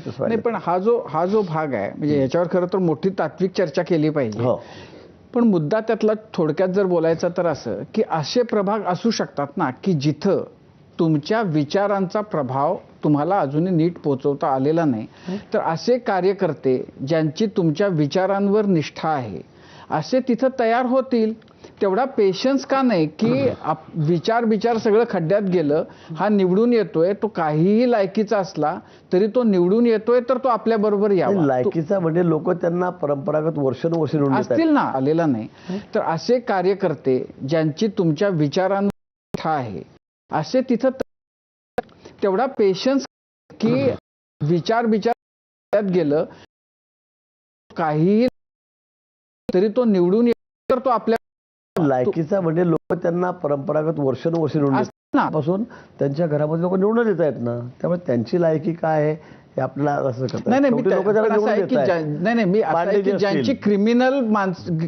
नाही, पण हा जो भाग आहे म्हणजे याच्यावर खरं तर मोठी तात्विक चर्चा केली पाहिजे. पण मुद्दा त्यातला थोडक्यात जर बोलायचा तर असं की असे प्रभाग असू शकतात ना की जिथं तुमच्या विचारांचा प्रभाव तुम्हाला अजूनही नीट पोहोचवता आलेला नाही, तर असे कार्यकर्ते ज्यांची तुमच्या विचारांवर निष्ठा आहे असे तिथं तयार होतील. तेवढा पेशन्स का नाही की विचार सगळं खड्ड्यात गेलं, हा निवडून येतोय, तो काहीही लायकीचा असला तरी तो निवडून येतोय, तर तो आपल्या बरोबर यावा. लायकीचा म्हणजे लोक त्यांना परंपरागत वर्षानुवर्षे असतील ना, आलेला नाही, तर असे कार्यकर्ते ज्यांची तुमच्या विचारांवर निष्ठा आहे असे तिथं तेवढा पेशन्स की विचार गेलं, काहीही तरी तो निवडून येतो, तर तो आपल्या लायकीचा म्हणजे लोक त्यांना परंपरागत वर्षानुवर्षे पासून त्यांच्या घरामध्ये लोक निवडून येत आहेत ना, त्यामुळे त्यांची लायकी काय आहे हे आपल्याला असं करतात. नाही मी असं आहे की ज्यांची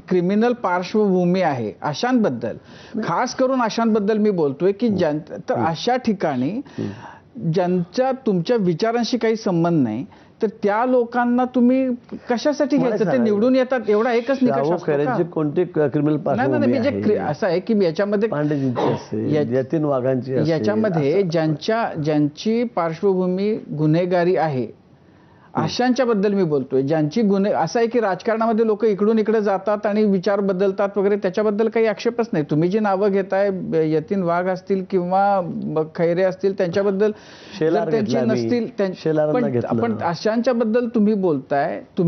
क्रिमिनल पार्श्वभूमी आहे अशांबद्दल, खास करून अशांबद्दल मी बोलतोय की तर अशा ठिकाणी ज्यांच्या तुमच्या विचारांशी काही संबंध नाही, तर त्या लोकांना तुम्ही कशासाठी घ्यायचं? ते निवडून येतात, एवढा एकच निकष असतो. कोणते क्रिमिनल पार्श्वभूमी म्हणजे असं आहे की याच्यामध्ये जतीन वाघांची, याच्यामध्ये ज्यांची पार्श्वभूमी गुन्हेगारी आहे अशांच्या बद्दल मी बोलतोय. ज्यांची असं आहे की राजकारणामध्ये लोक इकडून इकडे जातात आणि विचार बदलतात वगैरे, त्याच्याबद्दल काही आक्षेपच नाही. तुम्ही जी नावं घेताय, यतीन वाघ असतील किंवा खैरे असतील, त्यांच्याबद्दल त्यांची नसतील, पण अशांच्या बद्दल तुम्ही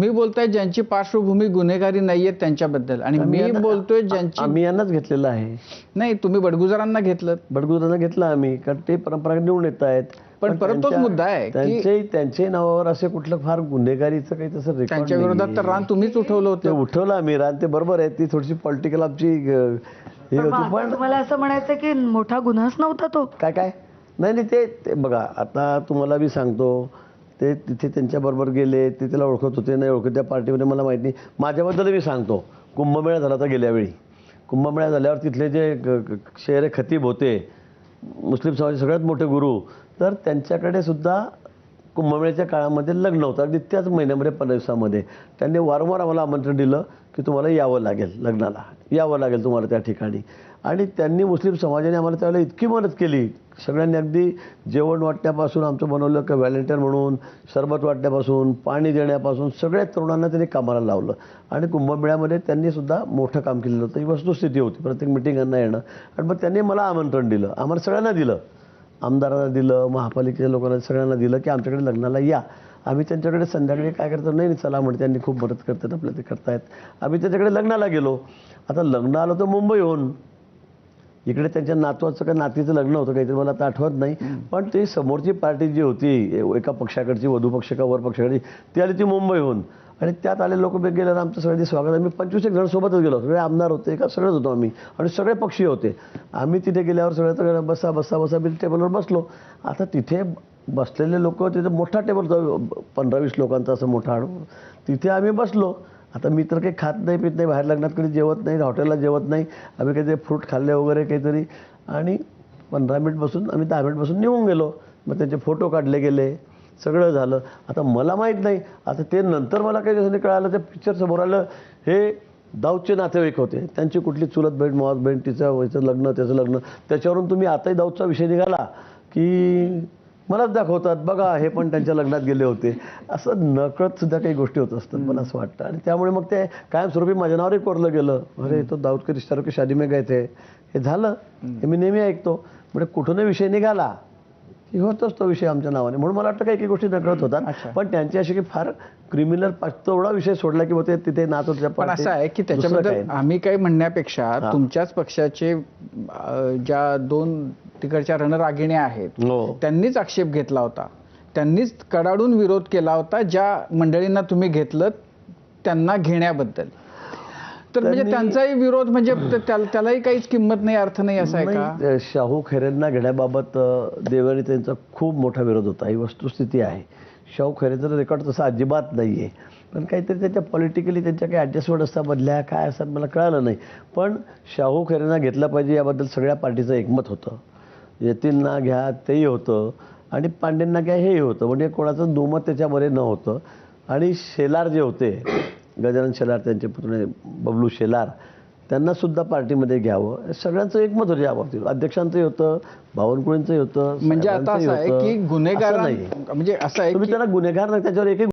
बोलताय ज्यांची पार्श्वभूमी गुन्हेगारी नाहीये त्यांच्याबद्दल. आणि मी बोलतोय ज्यांची, आम्ही यांनाच घेतलेलं आहे. नाही, तुम्ही बडगुजरांना घेतलं आम्ही, कारण ते परंपरा निवडून येत आहेत. पण परत तोच मुद्दा आहे की त्यांच्या नावावर असे कुठलं फार गुन्हेगारीचं काही तसं रेकॉर्ड, त्यांच्या विरोधात तर रान तुम्हीच उठवलं होतं. उठवलं आम्ही रान, ते बरोबर आहे. ती थोडीशी पॉलिटिकल आमची हे होती. पण तुम्हाला असं म्हणायचं की मोठा गुन्हाच नव्हता तो? काय नाही ते बघा, आता तुम्हाला मी सांगतो, ते तिथे त्यांच्या बरोबर गेले, ते त्याला ओळखत होते नाही ओळखत, त्या पार्टीमध्ये मला माहिती नाही. माझ्याबद्दल मी सांगतो, कुंभमेळा झाला होता गेल्या वेळी. कुंभमेळा झाल्यावर तिथले जे शेर खतीब होते, मुस्लिम समाजाचे सगळ्यात मोठे गुरु, तर त्यांच्याकडे सुद्धा कुंभमेळ्याच्या काळामध्ये लग्न होतं. अगदी त्याच महिन्यामध्ये 15 दिवसामध्ये त्यांनी वारंवार आम्हाला आमंत्रण दिलं की तुम्हाला यावं लागेल, लग्नाला यावं लागेल तुम्हाला त्या ठिकाणी. आणि त्यांनी मुस्लिम समाजाने आम्हाला त्यावेळेला इतकी मदत केली. सगळ्यांनी अगदी जेवण वाटण्यापासून आमचं बनवलं की व्हॅलेंटाईन म्हणून, सरबत वाटण्यापासून, पाणी देण्यापासून सगळ्या तरुणांना त्यांनी कामाला लावलं. आणि कुंभमेळ्यामध्ये त्यांनी सुद्धा मोठं काम केलेलं होतं. ही वस्तुस्थिती होती, प्रत्येक मिटिंगांना येणं. आणि मग त्यांनी मला आमंत्रण दिलं, आम्हाला सगळ्यांना दिलं, आमदारांना दिलं, महापालिकेच्या लोकांना सगळ्यांना दिलं की आमच्याकडे लग्नाला या. आम्ही त्यांच्याकडे संध्याकाळी काय करतो, नाही चला म्हणते, त्यांनी खूप मदत करतात आपल्याला, ते करतायत. आम्ही त्यांच्याकडे लग्नाला गेलो. आता लग्न आलं तर मुंबईहून, इकडे त्यांच्या नातवाचं का नातीचं लग्न होतं काहीतरी, मला आता आठवत नाही. पण ती समोरची पार्टी जी होती, एका पक्षाकडची, वधू पक्ष का वर पक्षाकडची, ती आली ती मुंबईहून. आणि त्यात आले लोक गेल्यावर आमचं सगळ्यांनी स्वागत. आम्ही 25 जण सोबतच गेलो, सगळे आमदार होते का, सगळेच होतो आम्ही, आणि सगळे पक्षीय होते. आम्ही तिथे गेल्यावर सगळं बसा बसा बसा मी टेबलवर बसलो. आता तिथे बसलेले लोक, तिथे मोठा टेबल होता, 15-20 लोकांचा असं मोठा. तिथे आम्ही बसलो. आता मी तर काही खात नाही पित नाही, बाहेर लग्नात कधी जेवत नाही, हॉटेलला जेवत नाही. आम्ही काहीतरी फ्रूट खाल्ले वगैरे काहीतरी, आणि 15 मिनिट बसून आम्ही 10 मिनिट बसून निघून गेलो. मग त्यांचे फोटो काढले गेले, सगळं झालं. आता मला माहीत नाही, आता ते नंतर मला काही दिवसांनी कळालं, त्या पिक्चर समोर आलं, हे दाऊदचे नातेवाईक होते. त्यांची कुठली चुलत बहीण, मावस बहीण, तिचं लग्न, त्याचं लग्न. त्याच्यावरून तुम्ही आताही दाऊदचा विषय निघाला की मलाच दाखवतात, बघा हे पण त्यांच्या लग्नात गेले होते. असं नकळत सुद्धा काही गोष्टी होत असतात, मला असं वाटतं. आणि त्यामुळे मग ते कायमस्वरूपी माझ्या नावावरही कोरलं गेलं, अरे तो दाऊद के रिश्तेदारों की शादी में गए थे, हे झालं. हे मी नेहमी ऐकतो. म्हणजे कुठूनही विषय निघाला की होतच तो विषय आमच्या नावाने. म्हणून मला वाटतं काही काही गोष्टी नकळत होतात. पण त्यांची अशी की फार क्रिमिनल तेवढा विषय सोडला की होते तिथे नात होत्या. पण असं आहे की त्याच्याबद्दल आम्ही काही म्हणण्यापेक्षा तुमच्याच पक्षाचे ज्या 2 तिकडच्या रणरागिण्या आहेत, त्यांनीच आक्षेप घेतला होता, त्यांनीच कडाडून विरोध केला होता ज्या मंडळींना तुम्ही घेतलं त्यांना घेण्याबद्दल. तर म्हणजे त्यांचाही विरोध, म्हणजे त्यालाही काहीच किंमत नाही, अर्थ नाही, असं आहे का? शाहू खैरेंना घेण्याबाबत देवयानी त्यांचा खूप मोठा विरोध होता, ही वस्तुस्थिती आहे. शाहू खैरेंचं रेकॉर्ड तसं अजिबात नाही आहे. पण काहीतरी त्याच्या पॉलिटिकली त्यांच्या काही ॲडजस्टमेंट असतात बदल्या काय असतात मला कळालं नाही. पण शाहू खैरेंना घेतला पाहिजे याबद्दल सगळ्या पार्टीचं एकमत होतं. यतींना घ्या तेही होतं. आणि पांडेंना काय हे होतं, म्हणजे कोणाचं दुमत त्याच्यामध्ये नव्हतं. आणि शेलार जे होते, गजानन शेलार, त्यांचे पुत्र बबलू शेलार, त्यांना सुद्धा पार्टीमध्ये घ्यावं, सगळ्यांचं एकमत होतं या बाबतीत. अध्यक्षांचंही होतं, बावनकुळेंचंही होतं, म्हणजे आता असं आहे साहेबांचंही की होतं. गुन्हेगार असं नाही. म्हणजे असं आहे तुम्ही की त्याला गुन्हेगार नाही, त्याच्यावर एक